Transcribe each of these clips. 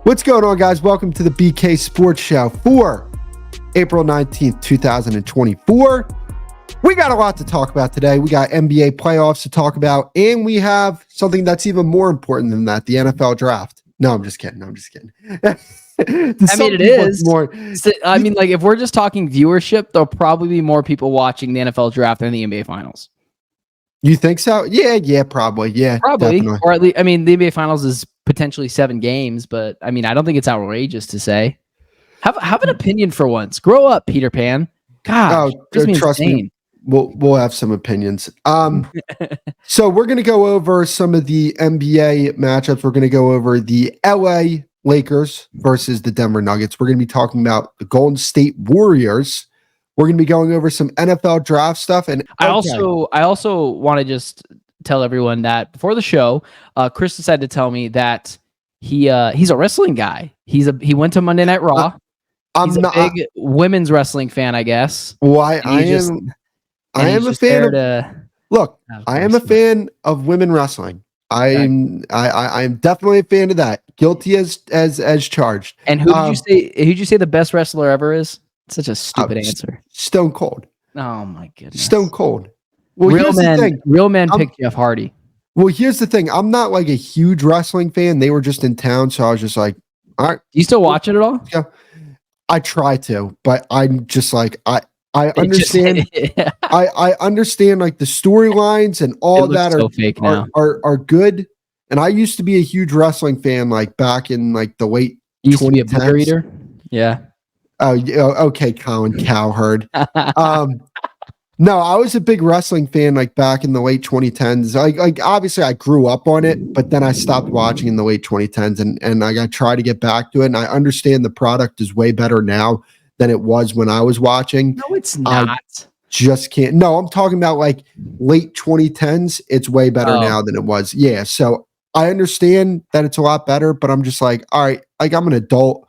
What's going on, guys? Welcome to the BK Sports Show for April 19th, 2024. We got a lot to talk about today. We got NBA playoffs to talk about, and we have something that's even more important than that, the NFL draft. No, I'm just kidding. It is. More. If we're just talking viewership, there'll probably be more people watching the NFL draft than the NBA finals. You think so? Yeah, probably. Yeah, probably. Definitely. Or at least, the NBA finals is potentially 7 games, but I don't think it's outrageous to say. Have an opinion for once. Grow up, Peter Pan. God, trust me. We'll have some opinions. So we're going to go over some of the NBA matchups. We're going to go over the LA Lakers versus the Denver Nuggets. We're going to be talking about the Golden State Warriors. We're going to be going over some NFL draft stuff. And I also want to just tell everyone that before the show, Chris decided to tell me that he's a wrestling guy. He went to Monday Night Raw. He's a big women's wrrestling fan, I guess. Why I am a fan of women wrestling. I'm definitely a fan of that. Guilty as charged. And who'd you say the best wrestler ever is? Such a stupid answer. Stone Cold. Oh my goodness. Stone Cold. Well, real men picked Jeff Hardy. Well, here's the thing. I'm not like a huge wrestling fan. They were just in town, so I was just like, all right. Do you still watch it at all? Yeah. I try to, but I'm just like I understand. I understand like the storylines and all that are good. And I used to be a huge wrestling fan, like back in like the late. You used to be a booger eater? Yeah. Oh, okay, Colin Cowherd. No, I was a big wrestling fan like back in the late 2010s. Like obviously I grew up on it, but then I stopped watching in the late 2010s and I try to get back to it. And I understand the product is way better now than it was when I was watching. No, it's not. I just can't. No, I'm talking about like late 2010s. It's way better now than it was. Yeah. So I understand that it's a lot better, but I'm just like, all right, like I'm an adult.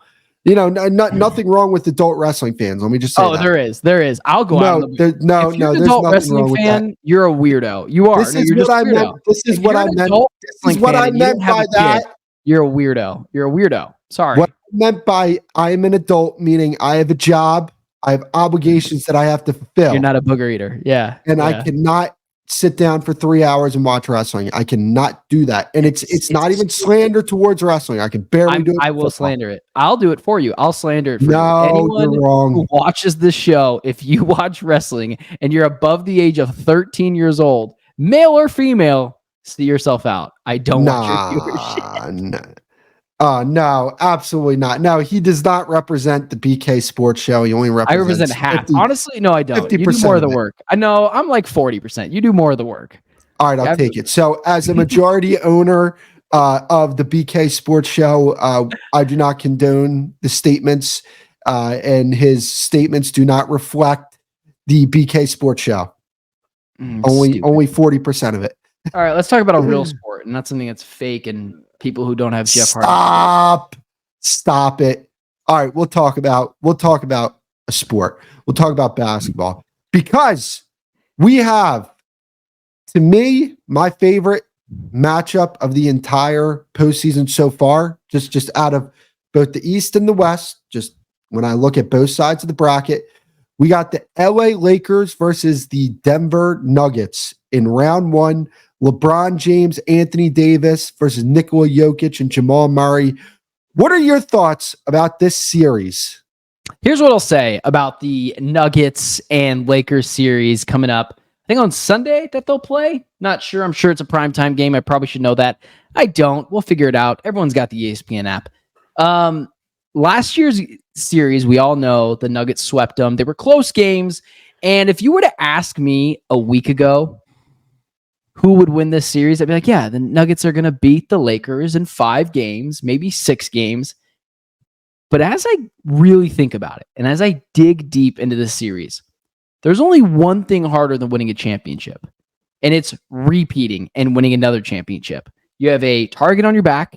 Nothing wrong with adult wrestling fans. Let me just say that. There is. I'll go out. There's nothing wrong with that. You're a weirdo. You are. This is what I meant. This is what I meant by that. You're a weirdo. You're a weirdo. Sorry. What I meant by I am an adult, meaning I have a job. I have obligations that I have to fulfill. You're not a booger eater. Yeah. And I cannot sit down for 3 hours and watch wrestling. I cannot do that. And it's not even slander towards wrestling. I can barely do it. I will slander it. I'll do it for you. I'll slander it for you. Anyone you're wrong. Who watches this show, if you watch wrestling and you're above the age of 13 years old, male or female, see yourself out. I don't want your viewership. No, absolutely not. No, he does not represent the BK Sports Show. He only represents. I represent half. Honestly, no, I don't. 50% you do more of the work. I know. I'm like 40%. You do more of the work. All right, I'll take it. So, as a majority owner of the BK Sports Show, I do not condone the statements, and his statements do not reflect the BK Sports Show. Only 40% of it. All right, let's talk about a real sport, and not something that's fake and people who don't have Jeff Hardy. Stop it. All right, we'll talk about a sport. We'll talk about basketball because we have, to me, my favorite matchup of the entire postseason so far, just out of both the East and the West, just when I look at both sides of the bracket, we got the LA Lakers versus the Denver Nuggets in round 1. LeBron James, Anthony Davis versus Nikola Jokic and Jamal Murray. What are your thoughts about this series? Here's what I'll say about the Nuggets and Lakers series coming up. I think on Sunday that they'll play. Not sure. I'm sure it's a primetime game. I probably should know that. I don't. We'll figure it out. Everyone's got the ESPN app. Last year's series, we all know the Nuggets swept them. They were close games. And if you were to ask me a week ago, who would win this series? I'd be like, yeah, the Nuggets are going to beat the Lakers in 5 games, maybe 6 games. But as I really think about it, and as I dig deep into this series, there's only one thing harder than winning a championship, and it's repeating and winning another championship. You have a target on your back.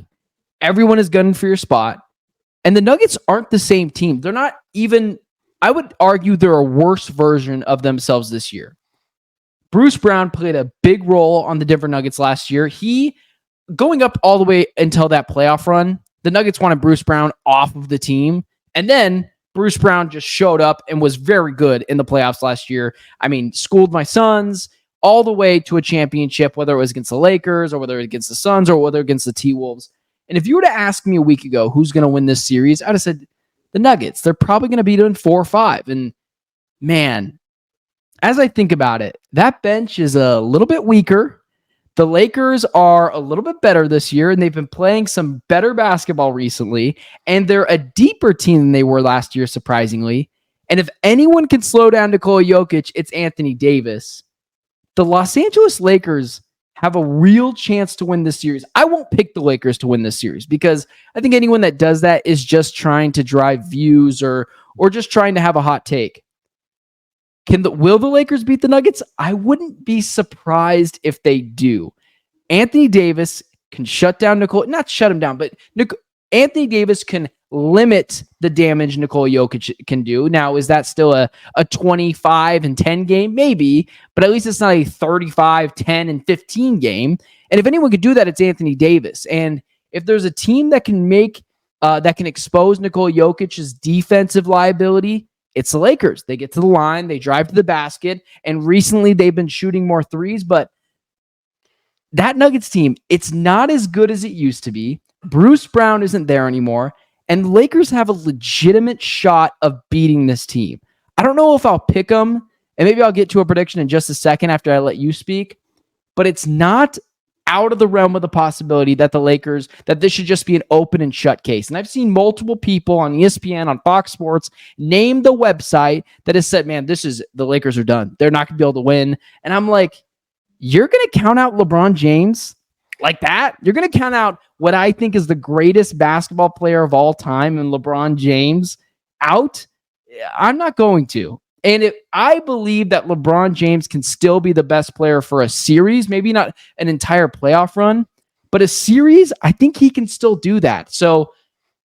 Everyone is gunning for your spot. And the Nuggets aren't the same team. They're not even, I would argue they're a worse version of themselves this year. Bruce Brown played a big role on the Denver Nuggets last year. He, going up all the way until that playoff run, the Nuggets wanted Bruce Brown off of the team. And then Bruce Brown just showed up and was very good in the playoffs last year. I mean, schooled my Suns all the way to a championship, whether it was against the Lakers or whether it was against the Suns or whether against the T-Wolves. And if you were to ask me a week ago who's going to win this series, I'd have said the Nuggets. They're probably going to beat them in 4 or 5. And man, as I think about it, that bench is a little bit weaker. The Lakers are a little bit better this year, and they've been playing some better basketball recently, and they're a deeper team than they were last year, surprisingly. And if anyone can slow down Nikola Jokic, it's Anthony Davis. The Los Angeles Lakers have a real chance to win this series. I won't pick the Lakers to win this series because I think anyone that does that is just trying to drive views or just trying to have a hot take. Will the Lakers beat the Nuggets? I wouldn't be surprised if they do. Anthony Davis can shut down not shut him down, but Anthony Davis can limit the damage Nikola Jokic can do. Now, is that still a 25-10 game? Maybe, but at least it's not a 35-10-15 game. And if anyone could do that, it's Anthony Davis. And if there's a team that can that can expose Nikola Jokic's defensive liability, it's the Lakers. They get to the line, they drive to the basket, and recently they've been shooting more threes, but that Nuggets team, it's not as good as it used to be. Bruce Brown isn't there anymore, and the Lakers have a legitimate shot of beating this team. I don't know if I'll pick them, and maybe I'll get to a prediction in just a second after I let you speak, but it's not out of the realm of the possibility that that this should just be an open and shut case. And I've seen multiple people on ESPN, on Fox Sports, name the website that has said, man, the Lakers are done. They're not going to be able to win. And I'm like, you're going to count out LeBron James like that? You're going to count out what I think is the greatest basketball player of all time and LeBron James out? I'm not going to. And I believe that LeBron James can still be the best player for a series, maybe not an entire playoff run, but a series, I think he can still do that. So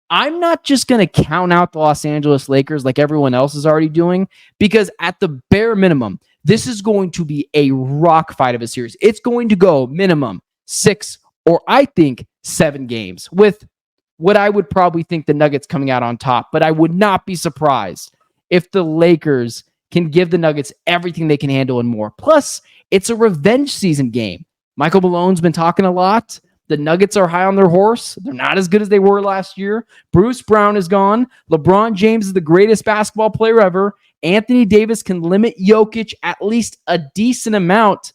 I'm not just going to count out the Los Angeles Lakers like everyone else is already doing, because at the bare minimum, this is going to be a rock fight of a series. It's going to go minimum 6 or I think 7 games, with what I would probably think the Nuggets coming out on top. But I would not be surprised if the Lakers can give the Nuggets everything they can handle and more. Plus, it's a revenge season game. Michael Malone's been talking a lot. The Nuggets are high on their horse. They're not as good as they were last year. Bruce Brown is gone. LeBron James is the greatest basketball player ever. Anthony Davis can limit Jokic at least a decent amount.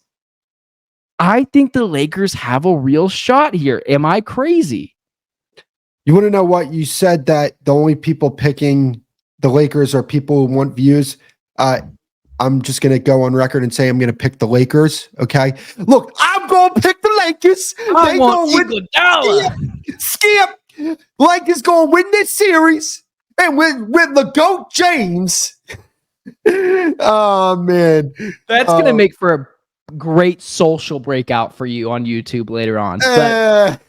I think the Lakers have a real shot here. Am I crazy? You want to know what? You said that the only people picking the Lakers are people who want views. I'm just going to go on record and say I'm going to pick the Lakers. Okay. Look, I'm going to pick the Lakers. I want Iguodala. Skip. Lakers going to win this series. And with the GOAT James. Oh, man. That's going to make for a great social breakout for you on YouTube later on. But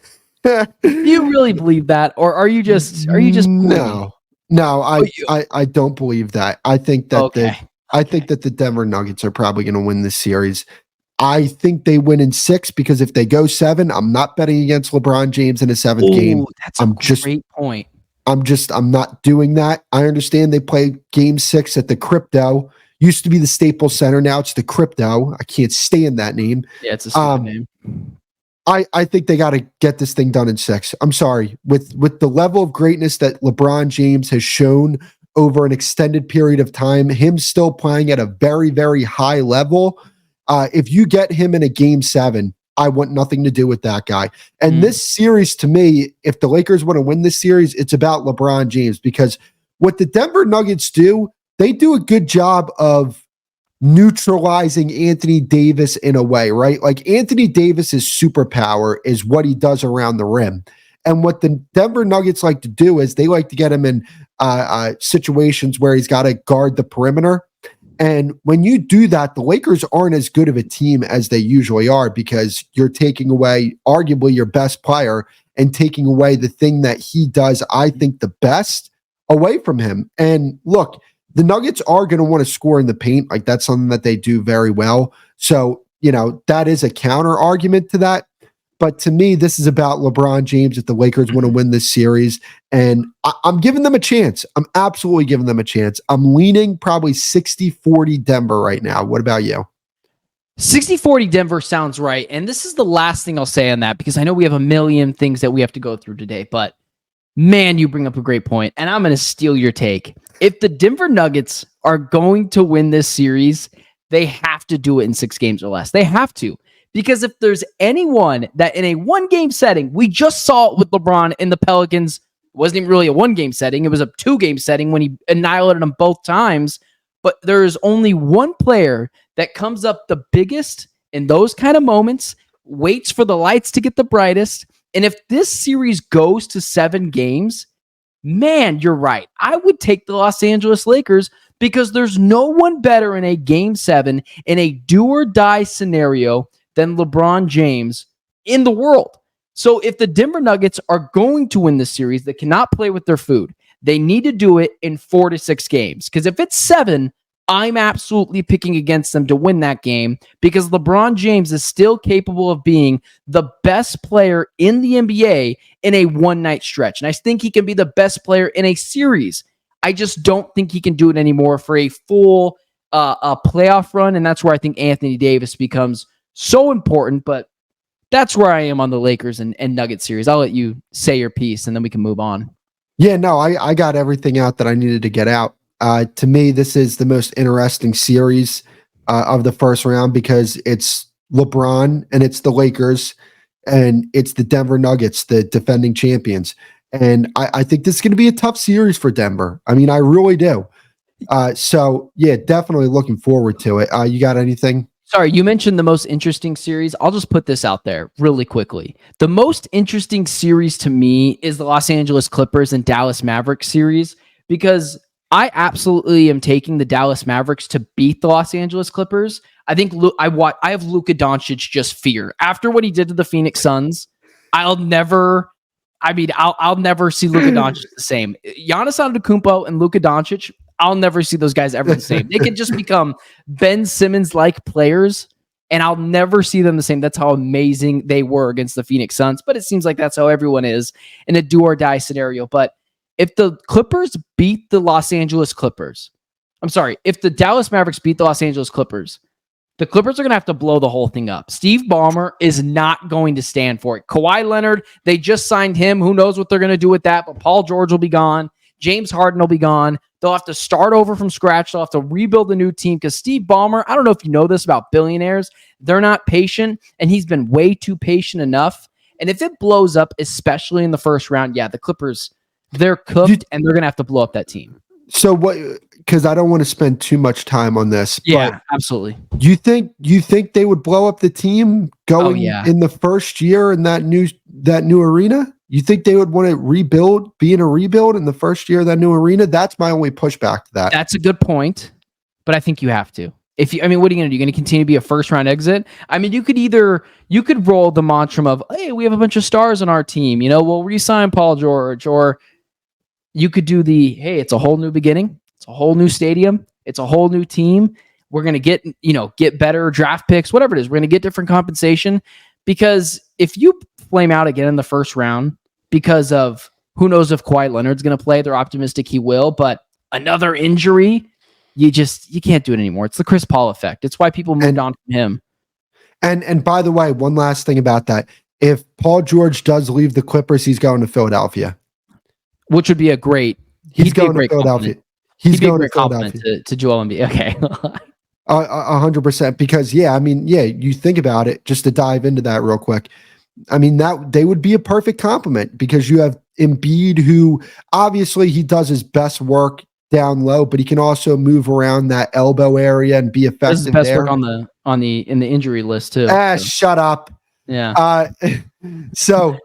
do you really believe that? Or are you just No, I don't believe that. I think that that the Denver Nuggets are probably going to win this series. I think they win in 6 because if they go 7, I'm not betting against LeBron James in a 7th game. That's a great point. I'm not doing that. I understand they play game 6 at the Crypto. Used to be the Staples Center. Now it's the Crypto. I can't stand that name. Yeah, it's a stupid name. I think they got to get this thing done in 6. I'm sorry. With the level of greatness that LeBron James has shown over an extended period of time, him still playing at a very, very high level, if you get him in a game 7, I want nothing to do with that guy. And this series, to me, if the Lakers want to win this series, it's about LeBron James, because what the Denver Nuggets do, they do a good job of neutralizing Anthony Davis in a way, right? Like Anthony Davis's superpower is what he does around the rim. And what the Denver Nuggets like to do is they like to get him in situations where he's got to guard the perimeter. And when you do that, the Lakers aren't as good of a team as they usually are, because you're taking away arguably your best player and taking away the thing that he does, I think, the best away from him. And look, the Nuggets are going to want to score in the paint. Like that's something that they do very well. So, that is a counter argument to that. But to me, this is about LeBron James if the Lakers want to win this series. And I'm giving them a chance. I'm absolutely giving them a chance. I'm leaning probably 60-40 Denver right now. What about you? 60-40 Denver sounds right. And this is the last thing I'll say on that because I know we have a million things that we have to go through today. But man, you bring up a great point, and I'm going to steal your take. If the Denver Nuggets are going to win this series, they have to do it in 6 games or less. They have to. Because if there's anyone that in a 1-game setting, we just saw it with LeBron and the Pelicans, it wasn't even really a 1-game setting. It was a 2-game setting when he annihilated them both times. But there's only one player that comes up the biggest in those kind of moments, waits for the lights to get the brightest. And if this series goes to 7 games, man, you're right. I would take the Los Angeles Lakers because there's no one better in a game 7 in a do or die scenario than LeBron James in the world. So if the Denver Nuggets are going to win this series, they cannot play with their food. They need to do it in 4 to 6 games. Because if it's 7, I'm absolutely picking against them to win that game because LeBron James is still capable of being the best player in the NBA in a one-night stretch. And I think he can be the best player in a series. I just don't think he can do it anymore for a full playoff run. And that's where I think Anthony Davis becomes so important. But that's where I am on the Lakers and Nuggets series. I'll let you say your piece and then we can move on. Yeah, no, I got everything out that I needed to get out. To me, this is the most interesting series of the first round because it's LeBron and it's the Lakers and it's the Denver Nuggets, the defending champions. And I think this is going to be a tough series for Denver. I mean, I really do. So, yeah, definitely looking forward to it. You got anything? Sorry, you mentioned the most interesting series. I'll just put this out there really quickly. The most interesting series to me is the Los Angeles Clippers and Dallas Mavericks series because I absolutely am taking the Dallas Mavericks to beat the Los Angeles Clippers. I think I have Luka Doncic just fear. After what he did to the Phoenix Suns, I'll never see Luka Doncic the same. Giannis Antetokounmpo and Luka Doncic, I'll never see those guys ever the same. They can just become Ben Simmons-like players, and I'll never see them the same. That's how amazing they were against the Phoenix Suns, but it seems like that's how everyone is in a do-or-die scenario. But if the Clippers beat the Los Angeles Clippers, if the Dallas Mavericks beat the Los Angeles Clippers, the Clippers are going to have to blow the whole thing up. Steve Ballmer is not going to stand for it. Kawhi Leonard, they just signed him. Who knows what they're going to do with that, but Paul George will be gone. James Harden will be gone. They'll have to start over from scratch. They'll have to rebuild a new team because Steve Ballmer, I don't know if you know this about billionaires, they're not patient, and he's been way too patient enough. And if it blows up, especially in the first round, yeah, the Clippers, they're cooked, and they're going to have to blow up that team. So what? Because I don't want to spend too much time on this. Yeah, absolutely. You think they would blow up the team going in the first year in that new arena? You think they would want to be in a rebuild in the first year of that new arena? That's my only pushback to that. That's a good point, but I think you have to. What are you going to do? You're going to continue to be a first-round exit? I mean, you could roll the mantra of, hey, we have a bunch of stars on our team. We'll re-sign Paul George, or you could do hey, it's a whole new beginning. It's a whole new stadium. It's a whole new team. We're going to get better draft picks, whatever it is. We're going to get different compensation because if you flame out again in the first round because of who knows if Kawhi Leonard's going to play, they're optimistic he will, but another injury, you can't do it anymore. It's the Chris Paul effect. It's why people moved on from him. And by the way, one last thing about that. If Paul George does leave the Clippers, he's going to Philadelphia. Which would be a great He's going to Philadelphia. He's going to Philadelphia to Joel Embiid. Okay. 100%. Because you think about it, just to dive into that real quick. I mean, that they would be a perfect complement because you have Embiid, who obviously he does his best work down low, but he can also move around that elbow area and be effective. This is best work in the injury list too. Shut up. Yeah. So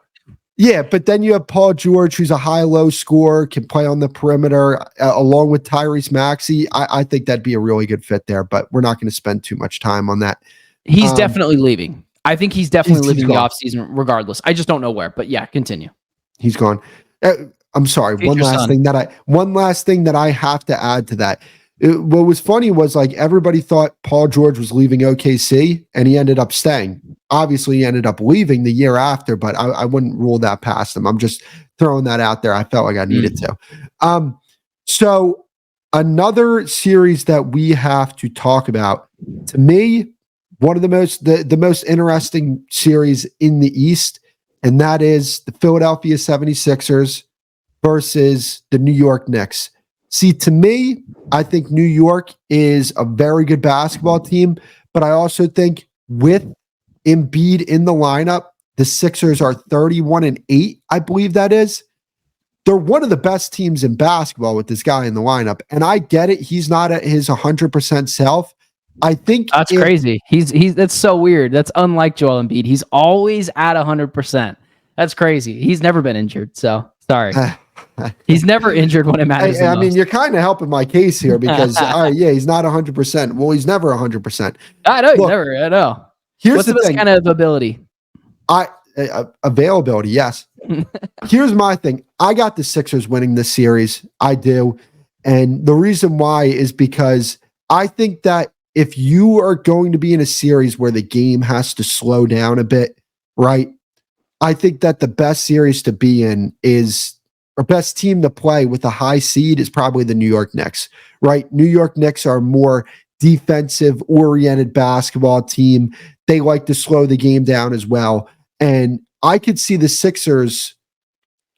yeah, but then you have Paul George, who's a high-low scorer, can play on the perimeter, along with Tyrese Maxey. I think that'd be a really good fit there, but we're not going to spend too much time on that. He's definitely leaving. I think he's definitely leaving the offseason regardless. I just don't know where, but yeah, continue. He's gone. I'm sorry. One last thing that I have to add to that. What was funny was like everybody thought Paul George was leaving OKC and he ended up staying. Obviously, he ended up leaving the year after, but I wouldn't rule that past him. I'm just throwing that out there. I felt like I needed to. So another series that we have to talk about, to me, one of the most interesting series in the East, and that is the Philadelphia 76ers versus the New York Knicks. See, to me, I think New York is a very good basketball team, but I also think with Embiid in the lineup, the Sixers are 31-8, I believe that is. They're one of the best teams in basketball with this guy in the lineup. And I get it. He's not at his 100% self. I think that's crazy. That's so weird. That's unlike Joel Embiid. He's always at 100%. That's crazy. He's never been injured. So sorry. He's never injured when it matters. I mean, you're kind of helping my case here because, he's not 100%. Well, he's never 100%. I know. Look, never. I know. Here's What's the best thing. Kind of ability? Availability, yes. Here's my thing. I got the Sixers winning this series. I do. And the reason why is because I think that if you are going to be in a series where the game has to slow down a bit, right? I think that the best series to be in is, or best team to play with a high seed is probably the New York Knicks, right? New York Knicks are more defensive oriented basketball team. They like to slow the game down as well. And I could see the Sixers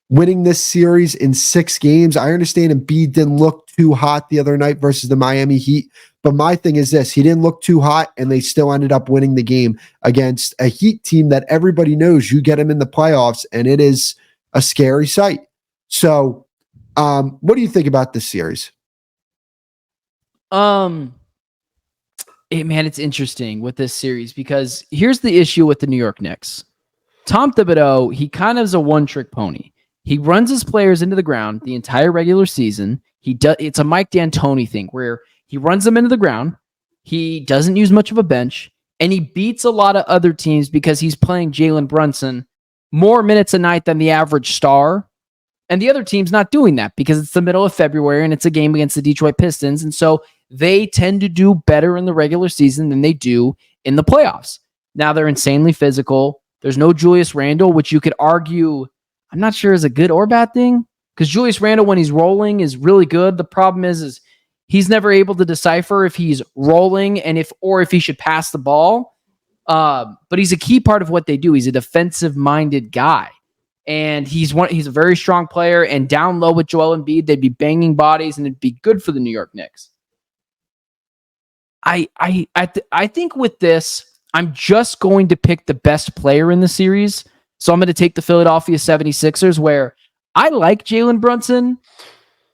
winning this series in 6 games. I understand Embiid didn't look too hot the other night versus the Miami Heat. But my thing is this, he didn't look too hot and they still ended up winning the game against a Heat team that everybody knows you get him in the playoffs and it is a scary sight. So what do you think about this series? It's interesting with this series because here's the issue with the New York Knicks. Tom Thibodeau, he kind of is a one-trick pony. He runs his players into the ground the entire regular season. It's a Mike D'Antoni thing where he runs them into the ground. He doesn't use much of a bench, and he beats a lot of other teams because he's playing Jalen Brunson more minutes a night than the average star. And the other team's not doing that because it's the middle of February and it's a game against the Detroit Pistons. And so they tend to do better in the regular season than they do in the playoffs. Now they're insanely physical. There's no Julius Randle, which you could argue, I'm not sure is a good or bad thing because Julius Randle, when he's rolling, is really good. The problem is he's never able to decipher if he's rolling and if he should pass the ball. But he's a key part of what they do. He's a defensive-minded guy. And he's a very strong player. And down low with Joel Embiid, they'd be banging bodies, and it'd be good for the New York Knicks. I think with this, I'm just going to pick the best player in the series. So I'm going to take the Philadelphia 76ers, where I like Jalen Brunson,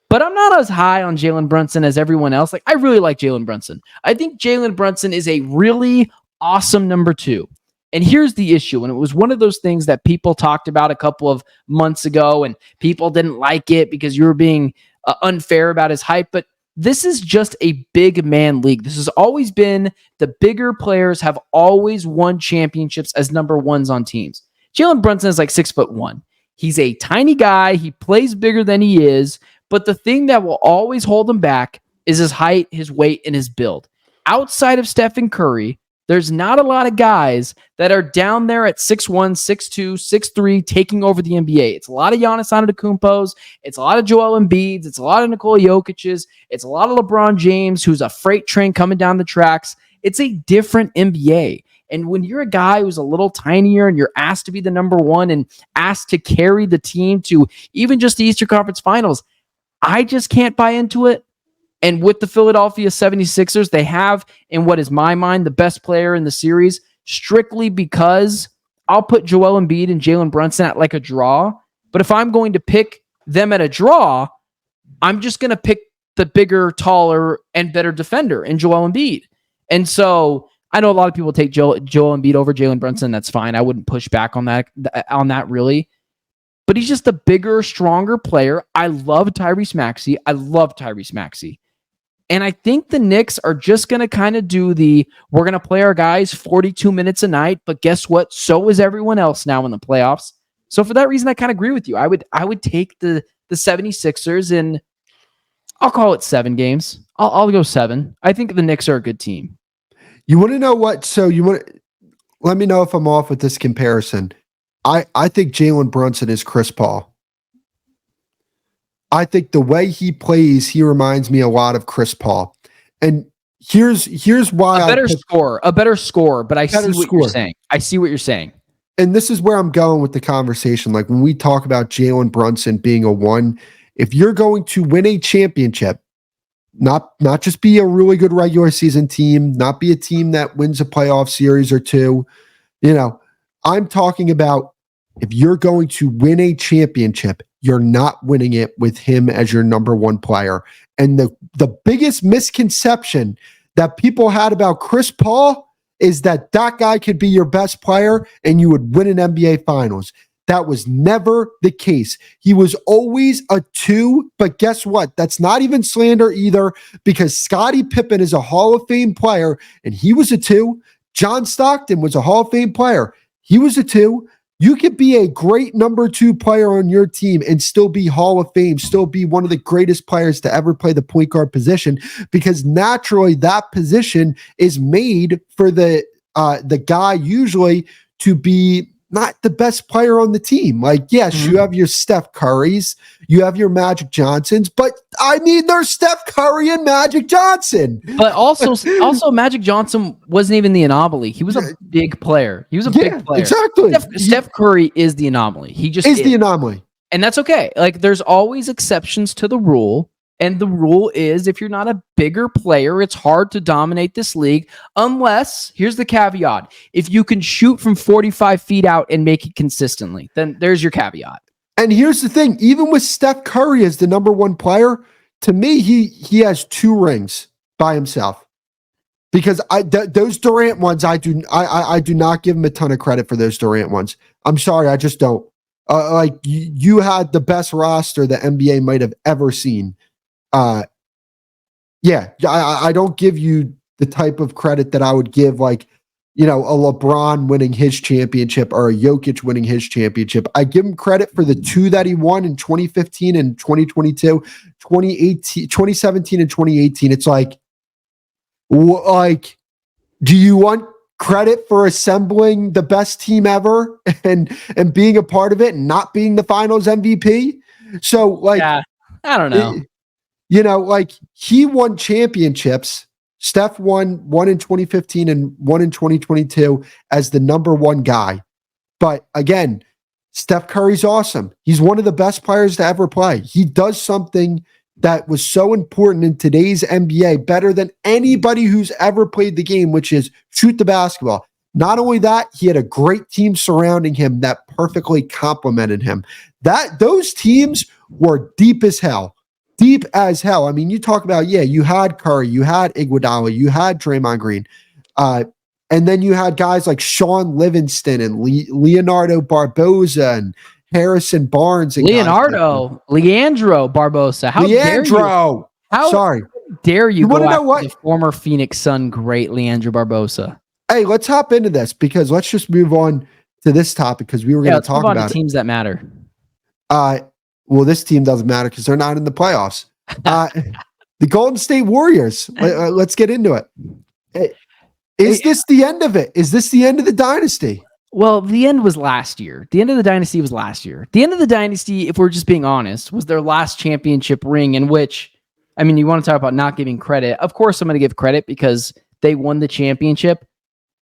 but I'm not as high on Jalen Brunson as everyone else. Like, I really like Jalen Brunson. I think Jalen Brunson is a really awesome number 2. And here's the issue. And it was one of those things that people talked about a couple of months ago, and people didn't like it because you were being unfair about his hype. But this is just a big man league. This has always been the bigger players have always won championships as number 1s on teams. Jalen Brunson is like 6'1". He's a tiny guy. He plays bigger than he is. But the thing that will always hold him back is his height, his weight, and his build. Outside of Stephen Curry, there's not a lot of guys that are down there at 6'1", 6'2", 6'3", taking over the NBA. It's a lot of Giannis Antetokounmpos. It's a lot of Joel Embiid's. It's a lot of Nikola Jokic's. It's a lot of LeBron James, who's a freight train coming down the tracks. It's a different NBA. And when you're a guy who's a little tinier and you're asked to be the number 1 and asked to carry the team to even just the Eastern Conference Finals, I just can't buy into it. And with the Philadelphia 76ers, they have, in what is my mind, the best player in the series, strictly because I'll put Joel Embiid and Jalen Brunson at like a draw. But if I'm going to pick them at a draw, I'm just going to pick the bigger, taller, and better defender in Joel Embiid. And so I know a lot of people take Joel Embiid over Jalen Brunson. That's fine. I wouldn't push back on that really. But he's just a bigger, stronger player. I love Tyrese Maxey. And I think the Knicks are just going to kind of do we're going to play our guys 42 minutes a night, but guess what? So is everyone else now in the playoffs. So for that reason, I kind of agree with you. I would take the 76ers, and I'll call it 7 games. I'll go 7. I think the Knicks are a good team. You want to know what? So let me know if I'm off with this comparison. I think Jalen Brunson is Chris Paul. I think the way he plays, he reminds me a lot of Chris Paul. And here's why a better score, but I see what you're saying. I see what you're saying. And this is where I'm going with the conversation. Like when we talk about Jalen Brunson being a 1, if you're going to win a championship, not just be a really good regular season team, not be a team that wins a playoff series or 2, I'm talking about if you're going to win a championship, you're not winning it with him as your number 1 player. And the biggest misconception that people had about Chris Paul is that guy could be your best player and you would win an NBA Finals. That was never the case. He was always a 2, but guess what? That's not even slander either, because Scottie Pippen is a Hall of Fame player and he was a 2. John Stockton was a Hall of Fame player. He was a 2. You could be a great number 2 player on your team and still be Hall of Fame, still be one of the greatest players to ever play the point guard position, because naturally that position is made for the guy usually to be not the best player on the team. Like, yes, you have your Steph Currys, you have your Magic Johnsons, but I mean, there's Steph Curry and Magic Johnson. But also Magic Johnson wasn't even the anomaly. He was a big player. He was a big player. Exactly. Steph Curry is the anomaly. He just is the anomaly. And that's okay. Like, there's always exceptions to the rule. And the rule is, if you're not a bigger player, it's hard to dominate this league unless, here's the caveat, if you can shoot from 45 feet out and make it consistently, then there's your caveat. And here's the thing, even with Steph Curry as the number 1 player, to me, he has 2 rings by himself. Because those Durant ones, I do not give him a ton of credit for those Durant ones. I'm sorry, I just don't. Like you had the best roster the NBA might have ever seen. I don't give you the type of credit that I would give like, a LeBron winning his championship or a Jokic winning his championship. I give him credit for the 2 that he won in 2015 and 2022, 2017 and 2018. It's like, do you want credit for assembling the best team ever and being a part of it and not being the finals MVP? So like, yeah, I don't know. He won championships. Steph won one in 2015 and one in 2022 as the number 1 guy. But again, Steph Curry's awesome. He's one of the best players to ever play. He does something that was so important in today's NBA, better than anybody who's ever played the game, which is shoot the basketball. Not only that, he had a great team surrounding him that perfectly complemented him. Those teams were deep as hell. Deep as hell. I mean, you talk about, you had Curry, you had Iguodala, you had Draymond Green. And then you had guys like Sean Livingston and Leonardo Barbosa and Harrison Barnes. And Leandro Barbosa. How dare you go after the former Phoenix Sun great Leandro Barbosa? Hey, let's hop into this because let's just move on to this topic because we were going to talk about teams that matter. Well, this team doesn't matter because they're not in the playoffs. The Golden State Warriors. Let's get into it. Is this the end of it? Is this the end of the dynasty? Well, the end was last year. The end of the dynasty was last year. The end of the dynasty, if we're just being honest, was their last championship ring, in which, I mean, you want to talk about not giving credit. Of course, I'm going to give credit because they won the championship.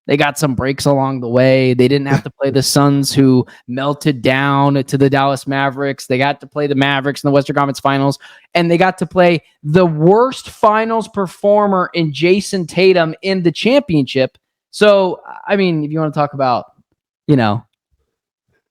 They got some breaks along the way. They didn't have to play the Suns, who melted down to the Dallas Mavericks. They got to play the Mavericks in the Western Conference Finals, and they got to play the worst finals performer in Jason Tatum in the championship. So, I mean, if you want to talk about,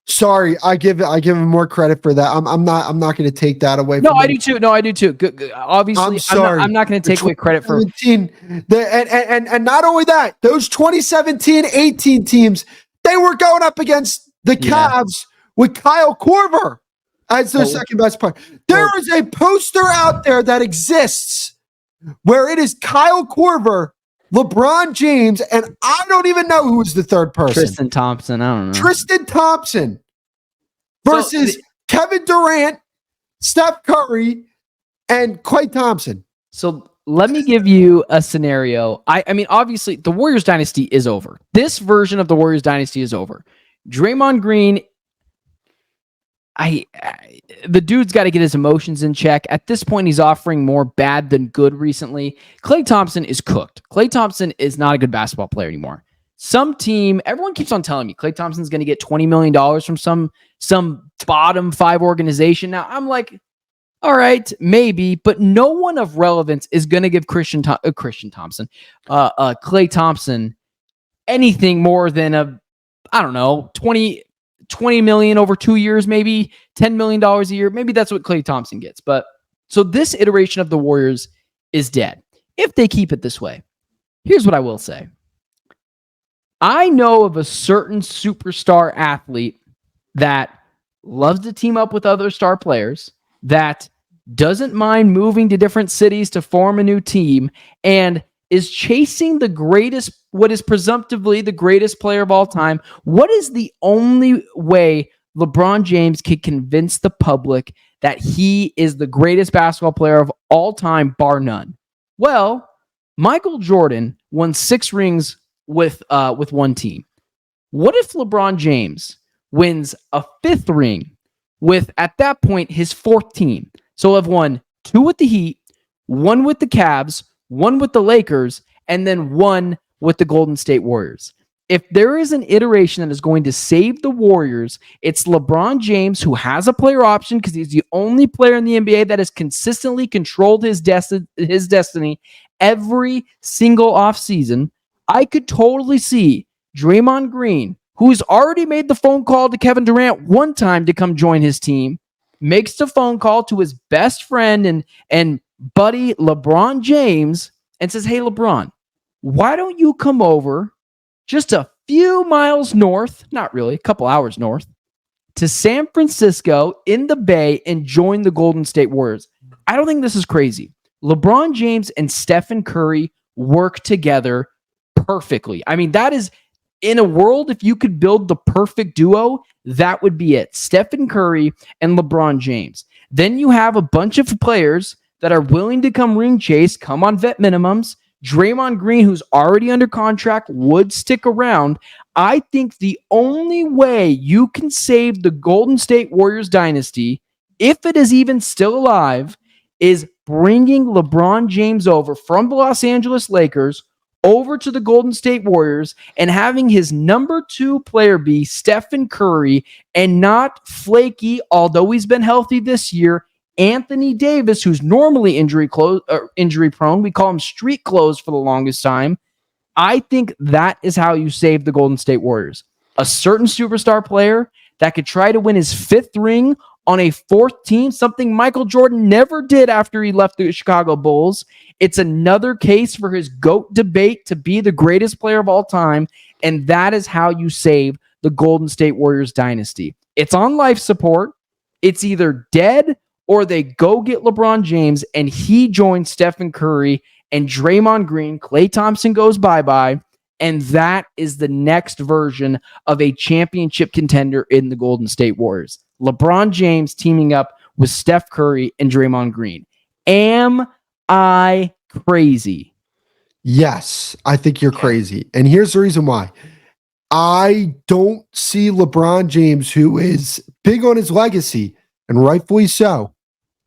Sorry, I give him more credit for that. I'm not going to take that away. No, I do too. Good. Obviously, I'm sorry. I'm not going to take away credit for and not only that, those 2017-18 teams, they were going up against the Cavs with Kyle Korver as their second best player. There is a poster out there that exists where it is Kyle Korver, LeBron James, and I don't even know who was the third person. Tristan Thompson. I don't know. Tristan Thompson versus Kevin Durant, Steph Curry, and Klay Thompson. So let me give you a scenario. I mean, obviously, the Warriors dynasty is over. This version of the Warriors dynasty is over. Draymond Green, the dude's got to get his emotions in check. At this point, he's offering more bad than good recently. Klay Thompson is cooked. Klay Thompson is not a good basketball player anymore. Some team, everyone keeps on telling me Klay Thompson's going to get $20 million from some bottom 5 organization. Now, I'm like, all right, maybe, but no one of relevance is going to give Klay Thompson anything more than I don't know, 20 million over 2 years, maybe $10 million a year. Maybe that's what Klay Thompson gets. But so this iteration of the Warriors is dead. If they keep it this way, here's what I will say. I know of a certain superstar athlete that loves to team up with other star players, that doesn't mind moving to different cities to form a new team, and is chasing the greatest, what is presumptively the greatest player of all time. What is the only way LeBron James can convince the public that he is the greatest basketball player of all time, bar none? Well, Michael Jordan won 6 rings with one team. What if LeBron James wins a 5th ring with, at that point, his 4th team? So he'll have won 2 with the Heat, 1 with the Cavs, 1 with the Lakers, and then 1 with the Golden State Warriors. If there is an iteration that is going to save the Warriors, it's LeBron James, who has a player option because he's the only player in the NBA that has consistently controlled his destiny every single offseason. I could totally see Draymond Green, who's already made the phone call to Kevin Durant one time to come join his team, makes the phone call to his best friend and buddy LeBron James and says, hey, LeBron, why don't you come over just a few miles north, not really, a couple hours north, to San Francisco in the Bay and join the Golden State Warriors? I don't think this is crazy. LeBron James and Stephen Curry work together perfectly. I mean, that is, in a world, if you could build the perfect duo, that would be it. Stephen Curry and LeBron James. Then you have a bunch of players that are willing to come ring chase, come on vet minimums. Draymond Green, who's already under contract, would stick around. I think the only way you can save the Golden State Warriors dynasty, if it is even still alive, is bringing LeBron James over from the Los Angeles Lakers over to the Golden State Warriors and having his number 2 player be Stephen Curry, and not flaky, although he's been healthy this year, Anthony Davis, who's normally injury prone. We call him street clothes for the longest time. I think that is how you save the Golden State Warriors. A certain superstar player that could try to win his 5th ring on a 4th team, something Michael Jordan never did after he left the Chicago Bulls. It's another case for his GOAT debate to be the greatest player of all time, and that is how you save the Golden State Warriors dynasty. It's on life support. It's either dead or they go get LeBron James and he joins Stephen Curry and Draymond Green. Klay Thompson goes bye-bye, and that is the next version of a championship contender in the Golden State Warriors. LeBron James teaming up with Steph Curry and Draymond Green. Am I crazy? Yes, I think you're crazy. And here's the reason why. I don't see LeBron James, who is big on his legacy, and rightfully so.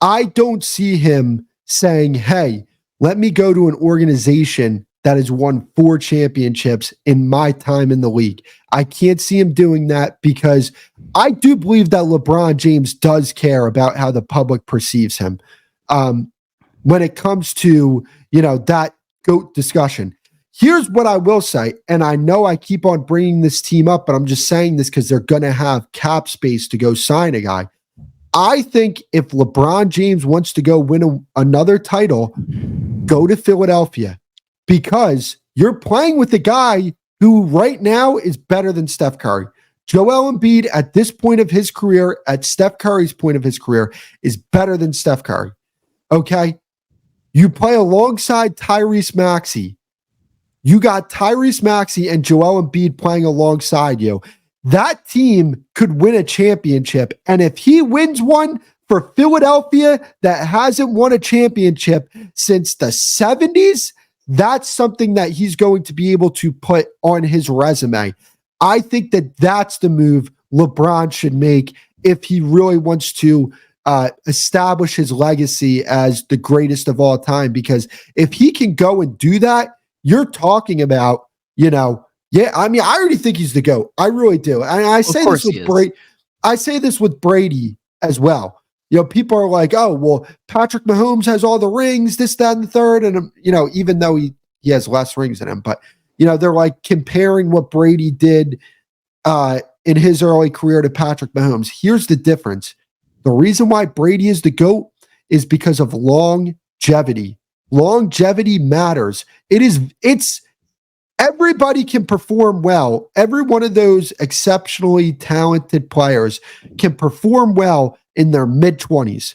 I don't see him saying, hey, let me go to an organization that has won 4 championships in my time in the league. I can't see him doing that, because I do believe that LeBron James does care about how the public perceives him. When it comes to, that GOAT discussion. Here's what I will say, and I know I keep on bringing this team up, but I'm just saying this because they're going to have cap space to go sign a guy. I think if LeBron James wants to go win another title, go to Philadelphia, because you're playing with a guy who right now is better than Steph Curry. Joel Embiid at this point of his career, at Steph Curry's point of his career, is better than Steph Curry. Okay? You play alongside Tyrese Maxey. You got Tyrese Maxey and Joel Embiid playing alongside you. That team could win a championship. And if he wins one, for Philadelphia that hasn't won a championship since the 70s, that's something that he's going to be able to put on his resume. I think that that's the move LeBron should make if he really wants to establish his legacy as the greatest of all time. Because if he can go and do that, you're talking about, I already think he's the GOAT. I really do. And I say this with Brady. I say this with Brady as well. People are like, oh, well, Patrick Mahomes has all the rings, this, that, and the third. And, even though he has less rings than him, but, they're like comparing what Brady did in his early career to Patrick Mahomes. Here's the difference. The reason why Brady is the GOAT is because of longevity. Longevity matters. It's everybody can perform well. Every one of those exceptionally talented players can perform well in their mid-20s.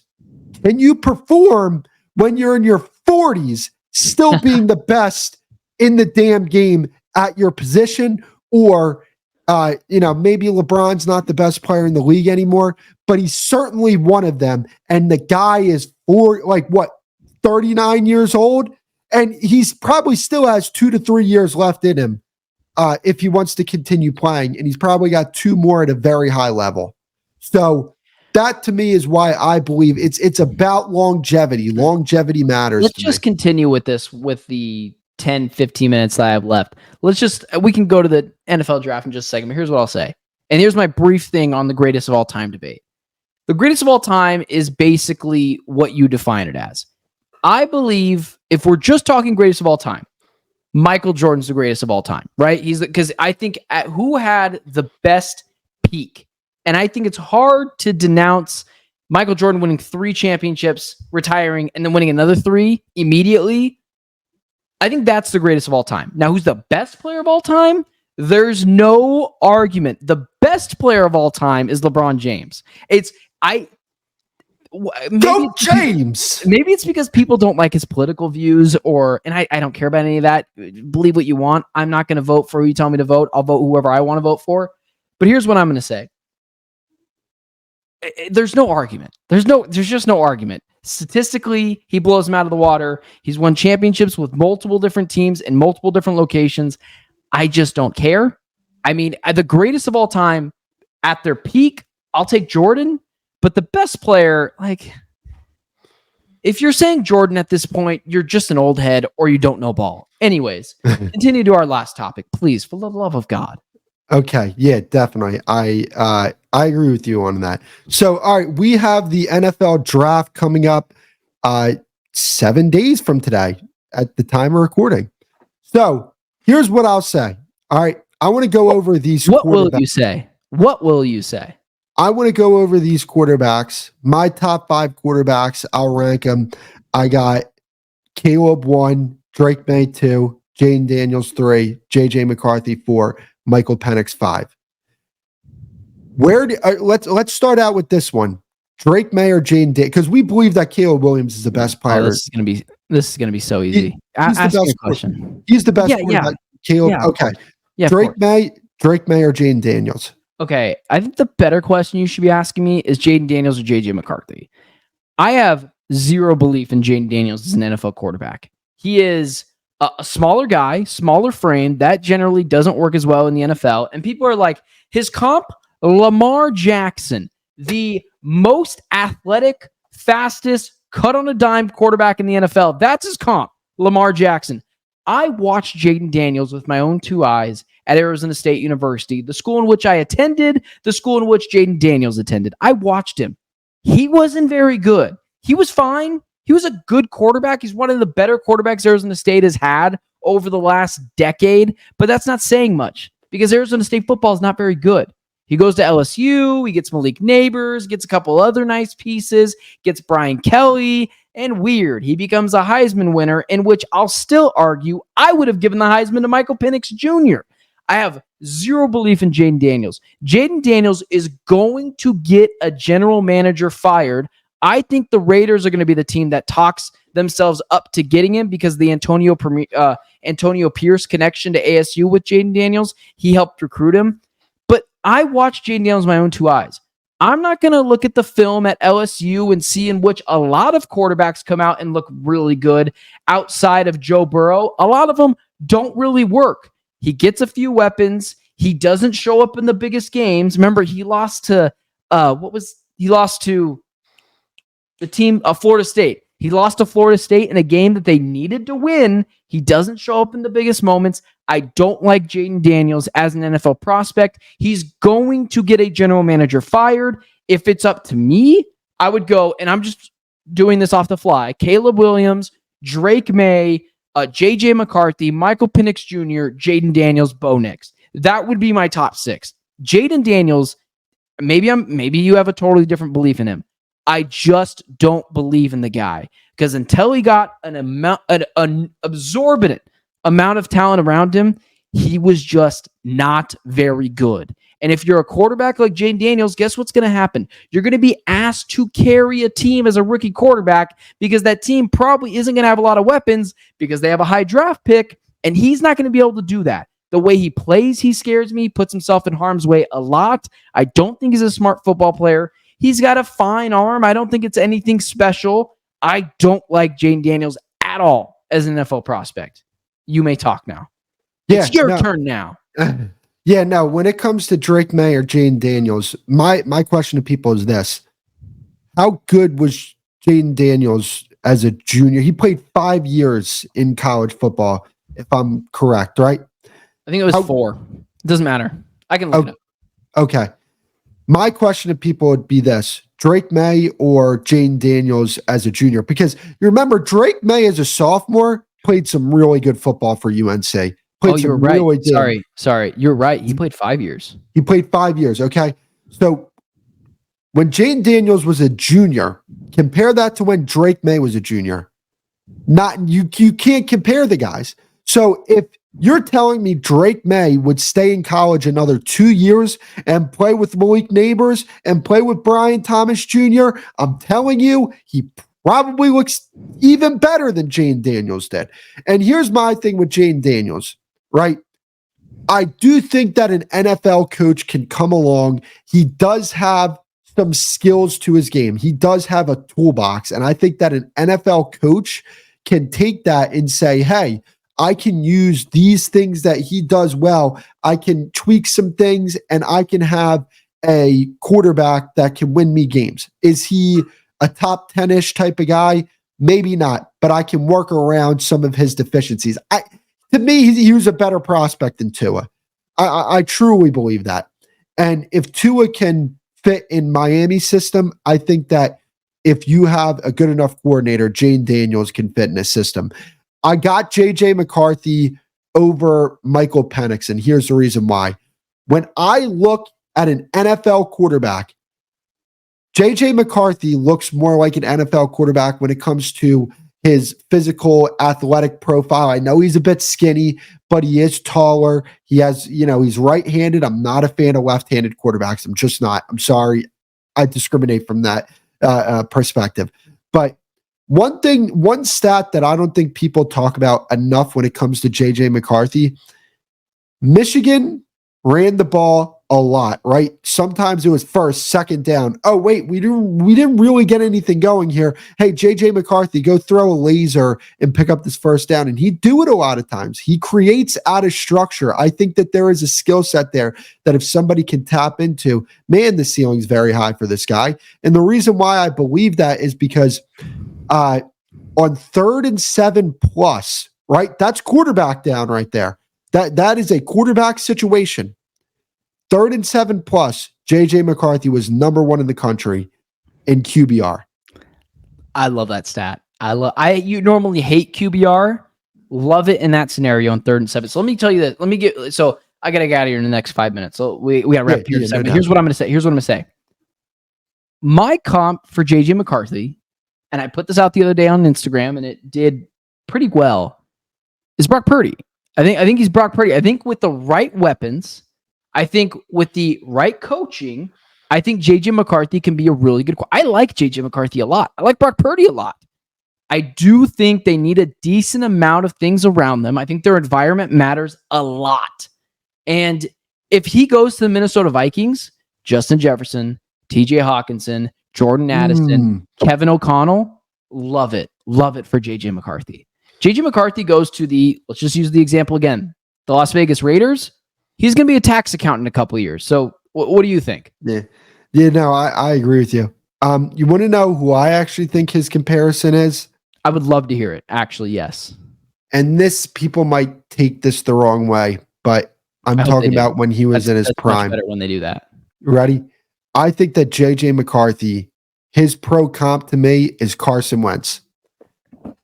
Can you perform when you're in your 40s, still being the best in the damn game at your position? Or, maybe LeBron's not the best player in the league anymore, but he's certainly one of them. And the guy is 39 years old? And he's probably still has 2 to 3 years left in him if he wants to continue playing. And he's probably got 2 more at a very high level. So that to me is why I believe it's about longevity. Longevity matters. Let's just continue with this with the 10, 15 minutes that I have left. We can go to the NFL draft in just a second. But here's what I'll say. And here's my brief thing on the greatest of all time debate. The greatest of all time is basically what you define it as. I believe if we're just talking greatest of all time, Michael Jordan's the greatest of all time, right? Because I think who had the best peak. And I think it's hard to denounce Michael Jordan winning 3 championships, retiring, and then winning another 3 immediately. I think that's the greatest of all time. Now, who's the best player of all time? There's no argument. The best player of all time is LeBron James. Go James. Maybe it's because people don't like his political views, and I don't care about any of that. Believe what you want. I'm not going to vote for who you tell me to vote. I'll vote whoever I want to vote for. But here's what I'm going to say. There's no argument. There's just no argument. Statistically, he blows him out of the water. He's won championships with multiple different teams in multiple different locations. I just don't care. I mean, the greatest of all time at their peak, I'll take Jordan, but the best player, if you're saying Jordan at this point, you're just an old head or you don't know ball. Anyways, continue to our last topic, please, for the love of God. Okay. Yeah, definitely. I agree with you on that. So, all right, we have the NFL draft coming up 7 days from today at the time of recording. So here's what I'll say. All right. I want to go over these. What will you say? What will you say? I want to go over these quarterbacks. My top 5 quarterbacks. I'll rank them. I got Caleb 1, Drake May 2, Jayden Daniels 3, JJ McCarthy 4, Michael Penix 5. Let's start out with this one. Drake May or Jayden Daniels, because we believe that Caleb Williams is the best player. This is gonna be so easy. Ask me a question. He's the best quarterback. Caleb. Yeah, okay. Yeah, Drake May or Jayden Daniels. Okay. I think the better question you should be asking me is Jayden Daniels or JJ McCarthy. I have zero belief in Jayden Daniels as an NFL quarterback. He is a smaller guy, smaller frame. That generally doesn't work as well in the NFL. And people are like, his comp, Lamar Jackson, the most athletic, fastest, cut on a dime quarterback in the NFL. That's his comp, Lamar Jackson. I watched Jayden Daniels with my own 2 eyes at Arizona State University, the school in which I attended, the school in which Jayden Daniels attended. I watched him. He wasn't very good. He was fine. He was a good quarterback. He's one of the better quarterbacks Arizona State has had over the last decade, but that's not saying much because Arizona State football is not very good. He goes to LSU, he gets Malik Neighbors, gets a couple other nice pieces, gets Brian Kelly, and weird. He becomes a Heisman winner, in which I'll still argue I would have given the Heisman to Michael Penix Jr. I have zero belief in Jayden Daniels. Jayden Daniels is going to get a general manager fired. I think the Raiders are going to be the team that talks themselves up to getting him because the Antonio Pierce connection to ASU with Jayden Daniels. He helped recruit him. But I watched Jayden Daniels with my own 2 eyes. I'm not going to look at the film at LSU and see in which a lot of quarterbacks come out and look really good outside of Joe Burrow. A lot of them don't really work. He gets a few weapons. He doesn't show up in the biggest games. Remember, he lost to he lost to the team of Florida State. He lost to Florida State in a game that they needed to win. He doesn't show up in the biggest moments. I don't like Jayden Daniels as an NFL prospect. He's going to get a general manager fired. If it's up to me, I would go, and I'm just doing this off the fly, Caleb Williams, Drake May, J.J. McCarthy, Michael Penix Jr., Jayden Daniels, Bo Nix. That would be my top 6. Jayden Daniels, maybe you have a totally different belief in him. I just don't believe in the guy because until he got an absorbent amount of talent around him, he was just not very good. And if you're a quarterback like Jayden Daniels, guess what's going to happen? You're going to be asked to carry a team as a rookie quarterback because that team probably isn't going to have a lot of weapons because they have a high draft pick, and he's not going to be able to do that. The way he plays, he scares me, puts himself in harm's way a lot. I don't think he's a smart football player. He's got a fine arm. I don't think it's anything special. I don't like Jayden Daniels at all as an NFL prospect. You may talk now. Yeah, it's your turn now. Yeah, no, when it comes to Drake May or Jayden Daniels, my question to people is this. How good was Jayden Daniels as a junior? He played 5 years in college football, if I'm correct, right? I think it was 4. It doesn't matter. I can look it up. Okay. My question to people would be this. Drake May or Jayden Daniels as a junior? Because you remember, Drake May as a sophomore played some really good football for UNC. You're right. Really Sorry. You're right. He played 5 years. He played 5 years. Okay. So when Jayden Daniels was a junior, compare that to when Drake May was a junior. You can't compare the guys. So if you're telling me Drake May would stay in college another 2 years and play with Malik Neighbors and play with Brian Thomas Jr., I'm telling you, he probably looks even better than Jayden Daniels did. And here's my thing with Jayden Daniels, right? I do think that an NFL coach can come along. He does have some skills to his game. He does have a toolbox. And I think that an NFL coach can take that and say, hey, I can use these things that he does well. I can tweak some things and I can have a quarterback that can win me games. Is he a top 10-ish type of guy? Maybe not, but I can work around some of his deficiencies. To me, he was a better prospect than Tua. I truly believe that. And if Tua can fit in Miami's system, I think that if you have a good enough coordinator, Jayden Daniels can fit in a system. I got J.J. McCarthy over Michael Penix, and here's the reason why. When I look at an NFL quarterback, J.J. McCarthy looks more like an NFL quarterback when it comes to his physical athletic profile. I know he's a bit skinny, but he is taller. He has, he's right-handed. I'm not a fan of left-handed quarterbacks. I'm just not. I'm sorry. I discriminate from that perspective. But one stat that I don't think people talk about enough when it comes to J.J. McCarthy, Michigan ran the ball a lot, right? Sometimes it was first, second down. Oh, wait, we didn't really get anything going here. Hey, J.J. McCarthy, go throw a laser and pick up this first down. And he'd do it a lot of times. He creates out of structure. I think that there is a skill set there that if somebody can tap into, man, the ceiling's very high for this guy. And the reason why I believe that is because on 3rd and 7+, right? That's quarterback down right there. That is a quarterback situation. 3rd and 7+, J.J. McCarthy was number 1 in the country in QBR. I love that stat. You normally hate QBR. Love it in that scenario on 3rd and 7. So let me tell you that. So I gotta get out of here in the next 5 minutes. So we gotta wrap here in a second. Here's what I'm gonna say. My comp for J.J. McCarthy, and I put this out the other day on Instagram, and it did pretty well, is Brock Purdy. I think he's Brock Purdy. I think with the right weapons, I think with the right coaching, I think J.J. McCarthy can be a really good. I like J.J. McCarthy a lot. I like Brock Purdy a lot. I do think they need a decent amount of things around them. I think their environment matters a lot. And if he goes to the Minnesota Vikings, Justin Jefferson, TJ Hawkinson, Jordan Addison, Kevin O'Connell. Love it. Love it for JJ McCarthy. JJ McCarthy goes to let's just use the example again, the Las Vegas Raiders. He's going to be a tax accountant in a couple of years. So what do you think? Yeah. No, I agree with you. You want to know who I actually think his comparison is? I would love to hear it. Actually, yes. And this, people might take this the wrong way, but I'm I hope talking they do. about when he was in his That's prime. much better when they do that. Ready? I think that JJ McCarthy, his pro comp to me is Carson Wentz.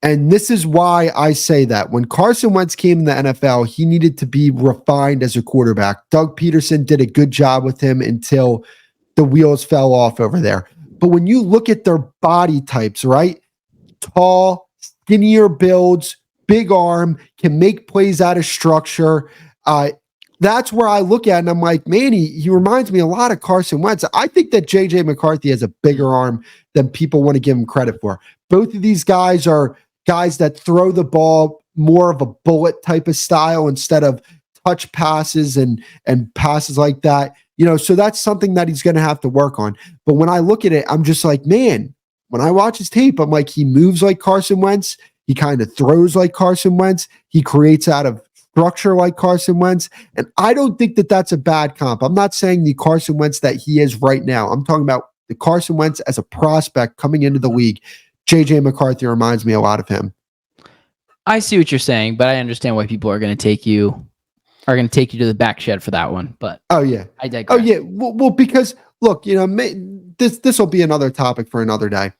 And this is why I say that. When Carson Wentz came in the NFL, he needed to be refined as a quarterback. Doug Peterson did a good job with him until the wheels fell off over there. But when you look at their body types, right? Tall, skinnier builds, big arm, can make plays out of structure. That's where I look at it and I'm like, man, he reminds me a lot of Carson Wentz. I think that JJ McCarthy has a bigger arm than people want to give him credit for. Both of these guys are guys that throw the ball more of a bullet type of style instead of touch passes and passes like that. So that's something that he's going to have to work on. But when I look at it, I'm just like, man, when I watch his tape, I'm like, he moves like Carson Wentz. He kind of throws like Carson Wentz. He creates out of structure like Carson Wentz. And I don't think that that's a bad comp. I'm not saying the Carson Wentz that he is right now. I'm talking about the Carson Wentz as a prospect coming into the league. JJ McCarthy reminds me a lot of him. I see what you're saying, but I understand why people are going to take you to the back shed for that one. But oh yeah, I digress. Oh yeah, well because look, this will be another topic for another day.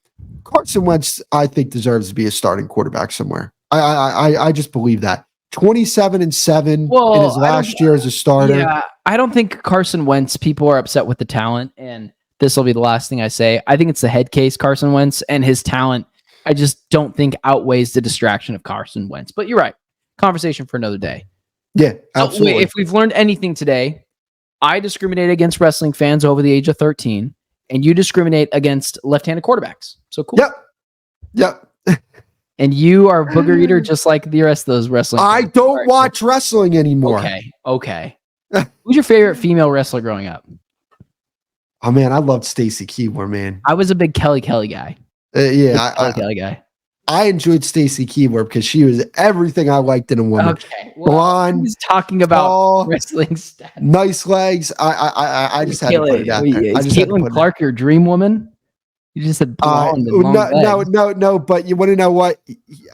Carson Wentz, I think, deserves to be a starting quarterback somewhere. I just believe that. 27-7 in his last year as a starter. Yeah, I don't think Carson Wentz, people are upset with the talent, and this will be the last thing I say. I think it's the head case, Carson Wentz, and his talent, I just don't think outweighs the distraction of Carson Wentz. But you're right. Conversation for another day. Yeah, absolutely. If we've learned anything today, I discriminate against wrestling fans over the age of 13, and you discriminate against left-handed quarterbacks. So cool. Yep. And you are a booger eater just like the rest of those wrestling I fans. don't watch wrestling anymore. Okay. Who's your favorite female wrestler growing up? Oh man, I loved Stacy Keibler, man. I was a big Kelly guy. Kelly guy. I enjoyed Stacy Keibler because she was everything I liked in a woman. Okay, well, blonde. He's talking about tall, wrestling stats. Nice legs. I just had to put it out there. Is Caitlin Clark your dream woman? You just said blonde and long legs. No. But you want to know what?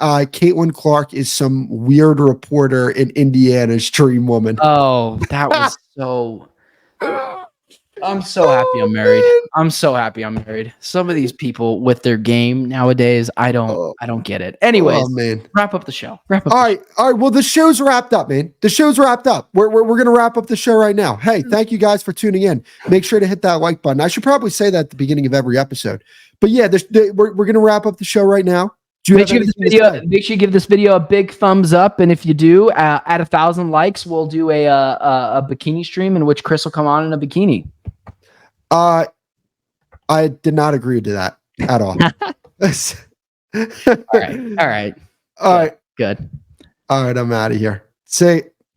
Caitlin Clark is some weird reporter in Indiana's dream woman. Oh, that was so. I'm so happy I'm married. I'm so happy I'm married. Some of these people with their game nowadays, I don't get it. Anyways, man. Wrap up the show. All right. Well, the show's wrapped up, man. The show's wrapped up. We're gonna wrap up the show right now. Hey, thank you guys for tuning in. Make sure to hit that like button. I should probably say that at the beginning of every episode. But yeah, we're gonna wrap up the show right now. Make sure you give this video a big thumbs up, and if you do, at 1,000 likes, we'll do a bikini stream in which Chris will come on in a bikini. I did not agree to that at all. All right. Good. Good. All right, I'm out of here. Say